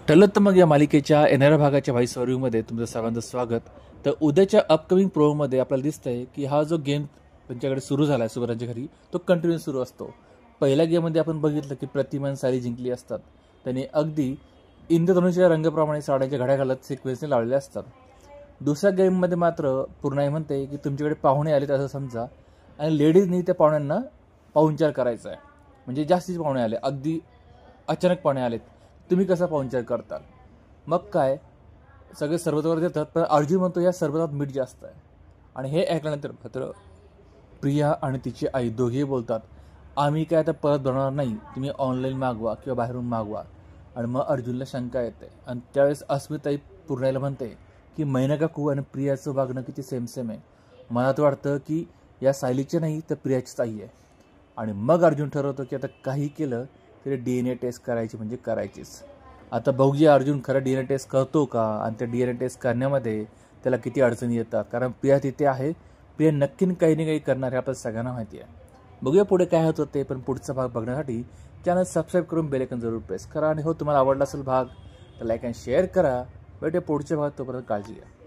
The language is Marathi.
ठरलं तर मग या मालिकेच्या येणाऱ्या भागाच्या व्हॉइस रिव्ह्यूमध्ये तुमचं सर्वांचं स्वागत. तर उद्याच्या अपकमिंग प्रोमध्ये आपल्याला दिसतंय की हा जो गेम त्यांच्याकडे सुरू झाला आहे सुबरांच्या घरी तो कंटिन्यू सुरू असतो. पहिल्या गेममध्ये आपण बघितलं की प्रतिमान सारी जिंकली असतात. त्यांनी अगदी इंद्रधनुष्याच्या रंगाप्रमाणे साड्यांच्या घड्या घालत सिक्वेन्सने लावलेल्या असतात. दुसऱ्या गेममध्ये मात्र पूर्णाई म्हणते की तुमच्याकडे पाहुणे आलेत असं समजा आणि लेडीजनी त्या पाहुण्यांना पाहुणचार करायचा आहे. म्हणजे जास्तीचे पाहुणे आले, अगदी अचानक पाहुणे आलेत, तुम्ही कसा पाहुणचार करताल. मग काय सगळे सरबतावर देतात, पण अर्जुन म्हणतो या सरबतात मीठ जास्त आहे. आणि हे ऐकल्यानंतर मात्र प्रिया आणि तिची आई दोघेही बोलतात आम्ही काय आता परत बनवणार नाही, तुम्ही ऑनलाईन मागवा किंवा बाहेरून मागवा. आणि मग अर्जुनला शंका येते आणि त्यावेळेस अस्मिताई पूर्णाईला म्हणते की मैना काकू आणि प्रियाचं वागणं किती सेम आहे. मला तर वाटतं की या सायलीचे नाही तर प्रियाचीच आई आहे. आणि मग अर्जुन ठरवतो की आता काही केलं तरी DNA टेस्ट करायची म्हणजे करायचीच. आता बघूया अर्जुन खरं DNA टेस्ट करतो का आणि त्या DNA टेस्ट करण्यामध्ये त्याला किती अडचणी येतात. कारण प्रिया तिथे आहे, प्रिया नक्कीन काही ना काही करणार हे आपल्याला सगळ्यांना माहिती आहे. बघूया पुढे काय होतं ते. पण पुढचा भाग बघण्यासाठी चॅनल सबस्क्राईब करून बेल आयकॉन जरूर प्रेस करा. आणि हो तुम्हाला आवडला असेल भाग तर लाईक अँड शेअर करा. भेटूया पुढच्या भाग, तोपर्यंत काळजी घ्या.